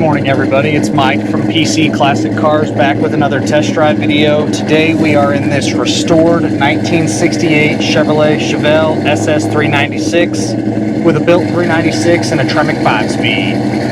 morning, everybody. It's Mike from PC Classic Cars back with another test drive video. Today we are in this restored 1968 Chevelle SS396 with a built 396 and a Tremec 5-speed.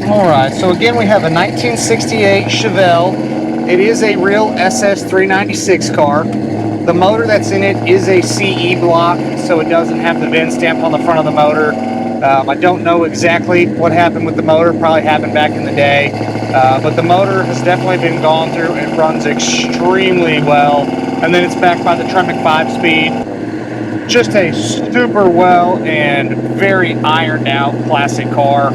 Alright, so again we have a 1968 Chevelle. It is a real SS396 car. The motor that's in it is a CE block, so it doesn't have the VIN stamp on the front of the motor. I don't know exactly what happened with the motor, probably happened back in the day. But the motor has definitely been gone through. It runs extremely well. And then it's backed by the Tremec 5-speed. Just a super well and very ironed out classic car.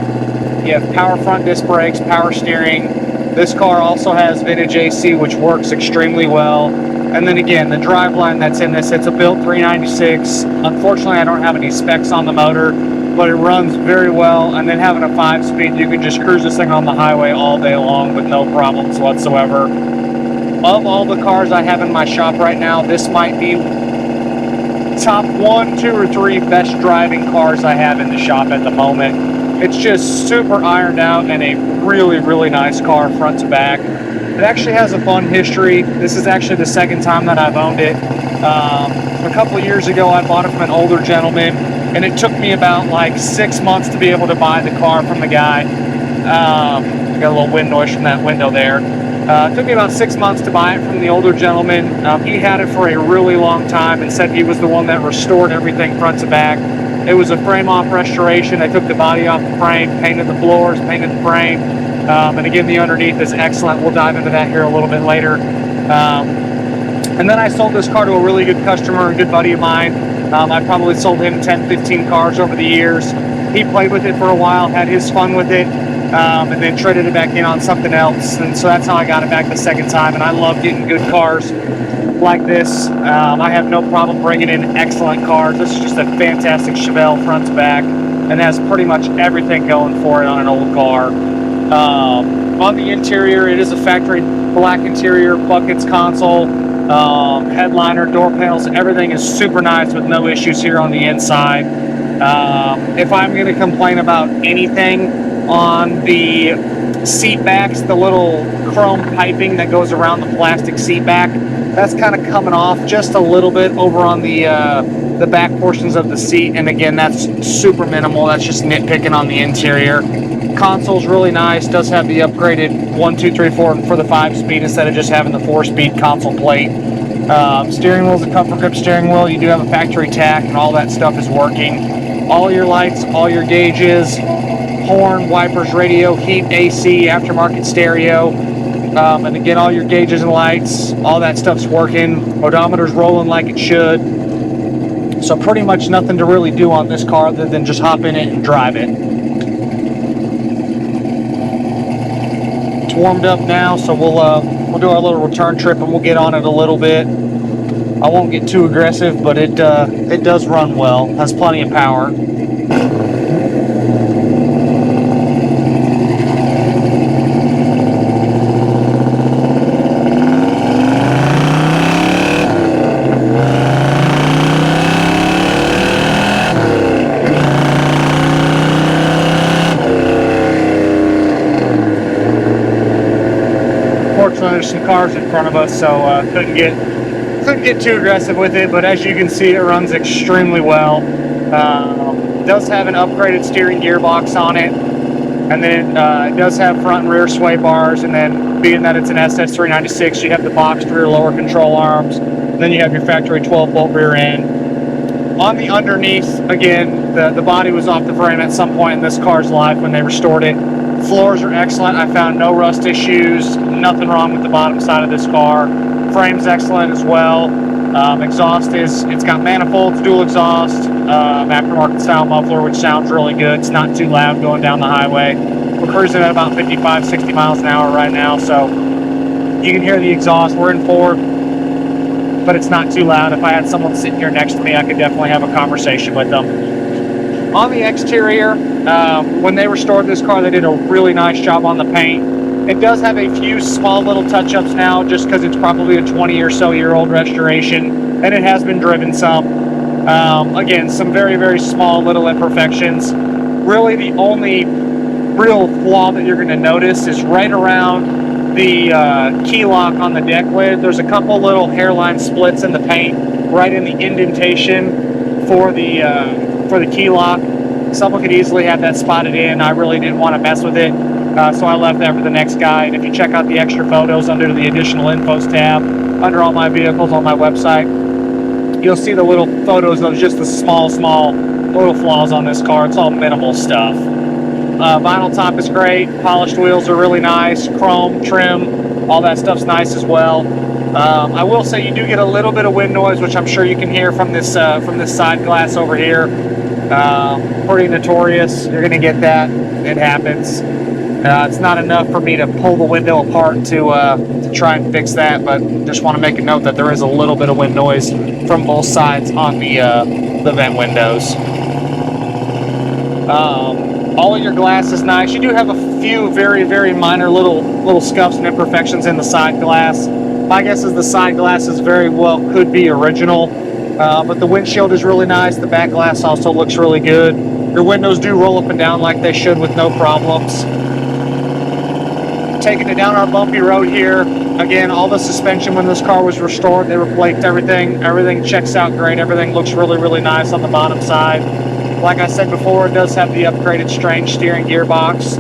You have power front disc brakes, power steering. This car also has vintage AC, which works extremely well. And then again, the driveline that's in this, it's a built 396. Unfortunately, I don't have any specs on the motor, but it runs very well. And then having a 5-speed, you can just cruise this thing on the highway all day long with no problems whatsoever. Of all the cars I have in my shop right now, this might be top 1, 2, or 3 best driving cars I have in the shop at the moment. It's just super ironed out and a really, really nice car front to back. It actually has a fun history. This is actually the second time that I've owned it. A couple of years ago, I bought it from an older gentleman, and it took me about like 6 months to be able to buy the car from the guy. I got a little wind noise from that window there. It took me about 6 months to buy it from the older gentleman. He had it for a really long time and said he was the one that restored everything front to back. It was a frame-off restoration. They took the body off the frame, painted the floors, painted the frame, and again, the underneath is excellent. We'll dive into that here a little bit later. And then I sold this car to a really good customer, a good buddy of mine. I probably sold him 10, 15 cars over the years. He played with it for a while, had his fun with it, and then traded it back in on something else. And so that's how I got it back the second time, and I love getting good cars like this. I have no problem bringing in excellent cars. This is just a fantastic Chevelle front to back and has pretty much everything going for it on an old car. On the interior, it is a factory black interior, buckets, console, headliner, door panels. Everything is super nice with no issues here on the inside. If I'm going to complain about anything on the seat backs, the little chrome piping that goes around the plastic seat back, that's kind of coming off just a little bit over on the back portions of the seat, and again, that's super minimal. That's just nitpicking on the interior. Console's really nice. Does have the upgraded 1, 2, 3, 4 for the 5-speed instead of just having the 4-speed console plate. Steering wheel's a comfort grip steering wheel. You do have a factory tack, and all that stuff is working. All your lights, all your gauges, horn, wipers, radio, heat, AC, aftermarket stereo. And again, all your gauges and lights, all that stuff's working. Odometer's rolling like it should. So pretty much nothing to really do on this car other than just hop in it and drive it. It's warmed up now, so we'll do our little return trip and we'll get on it a little bit. I won't get too aggressive, but it does run well. Has plenty of power. Fortunately, there's some cars in front of us, so couldn't get too aggressive with it. But as you can see, it runs extremely well. It does have an upgraded steering gearbox on it, and then it does have front and rear sway bars. And then, being that it's an SS396, you have the boxed rear lower control arms. And then you have your factory 12-bolt rear end. On the underneath, again, the body was off the frame at some point in this car's life when they restored it. Floors are excellent. I found no rust issues, nothing wrong with the bottom side of this car. Frame's excellent as well. Exhaust it's got manifolds, dual exhaust, aftermarket style muffler, which sounds really good. It's not too loud going down the highway. We're cruising at about 55, 60 miles an hour right now, so you can hear the exhaust. We're in fourth, but it's not too loud. If I had someone sitting here next to me, I could definitely have a conversation with them. On the exterior, when they restored this car, they did a really nice job on the paint. It does have a few small little touch-ups now, just because it's probably a 20 or so year old restoration, and it has been driven some. Again, some very, very small little imperfections. Really, the only real flaw that you're going to notice is right around the key lock on the deck lid. There's a couple little hairline splits in the paint, right in the indentation for the key lock. Someone could easily have that spotted in. I really didn't want to mess with it, so I left that for the next guy. And if you check out the extra photos under the additional infos tab, under all my vehicles on my website, you'll see the little photos of just the small little flaws on this car. It's all minimal stuff. Vinyl top is great. Polished wheels are really nice. Chrome trim, all that stuff's nice as well. I will say you do get a little bit of wind noise, which I'm sure you can hear from this side glass over here. Pretty notorious. You're going to get that. It happens. It's not enough for me to pull the window apart to try and fix that, but just want to make a note that there is a little bit of wind noise from both sides on the vent windows. All of your glass is nice. You do have a few very, very minor little scuffs and imperfections in the side glass. My guess is the side glass is very well could be original, but the windshield is really nice. The back glass also looks really good. Your windows do roll up and down like they should with no problems. Taking it down our bumpy road here. Again, all the suspension when this car was restored, they replaced everything. Everything checks out great. Everything looks really, really nice on the bottom side. Like I said before, it does have the upgraded strange steering gearbox,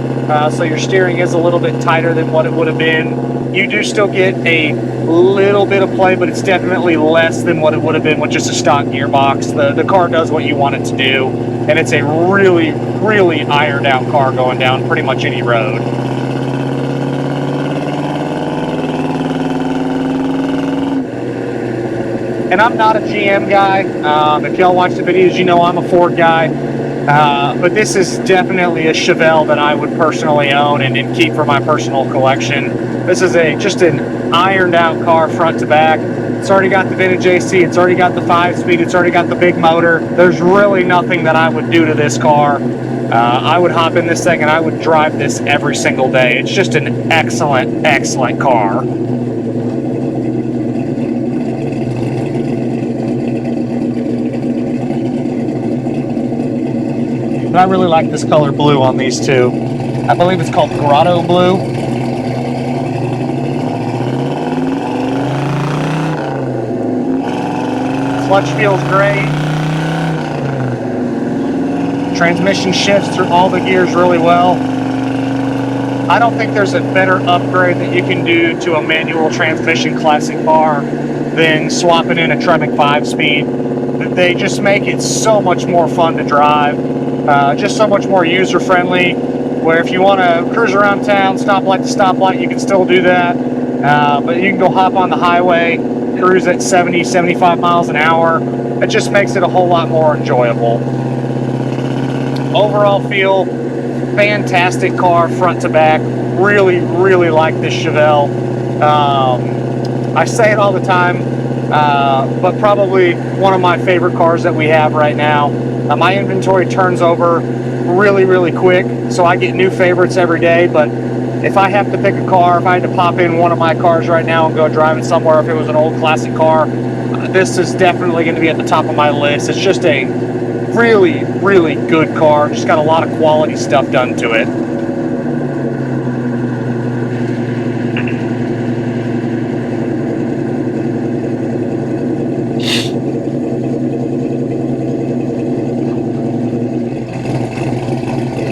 so your steering is a little bit tighter than what it would have been. You do still get a little bit of play, but it's definitely less than what it would have been with just a stock gearbox. The car does what you want it to do, and it's a really, really ironed out car going down pretty much any road. And I'm not a GM guy. If y'all watch the videos, you know I'm a Ford guy. But this is definitely a Chevelle that I would personally own and keep for my personal collection. This is just an ironed out car front to back. It's already got the vintage AC. It's already got the 5-speed. It's already got the big motor. There's really nothing that I would do to this car. I would hop in this thing and I would drive this every single day. It's just an excellent, excellent car. I really like this color blue on these two. I believe it's called Grotto Blue. Clutch feels great. Transmission shifts through all the gears really well. I don't think there's a better upgrade that you can do to a manual transmission classic car than swapping in a Tremec 5-speed. They just make it so much more fun to drive. Just so much more user-friendly, where if you want to cruise around town, stoplight to stoplight, you can still do that. But you can go hop on the highway, cruise at 70, 75 miles an hour. It just makes it a whole lot more enjoyable. Overall feel, fantastic car front to back. Really, really like this Chevelle. I say it all the time, but probably one of my favorite cars that we have right now. My inventory turns over really, really quick, so I get new favorites every day, but if I have to pick a car, if I had to pop in one of my cars right now and go driving somewhere, if it was an old classic car, this is definitely going to be at the top of my list. It's just a really, really good car. Just got a lot of quality stuff done to it.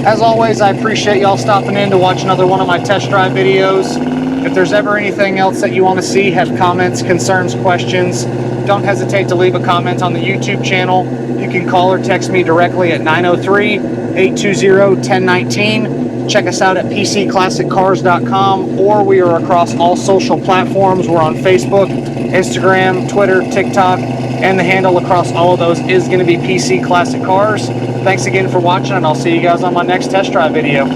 As always, I appreciate y'all stopping in to watch another one of my test drive videos. If there's ever anything else that you want to see, have comments, concerns, questions, don't hesitate to leave a comment on the YouTube channel. You can call or text me directly at 903-820-1019. Check us out at pcclassiccars.com, or we are across all social platforms. We're on Facebook, Instagram, Twitter, TikTok, and the handle across all of those is going to be PC Classic Cars. Thanks again for watching, and I'll see you guys on my next test drive video.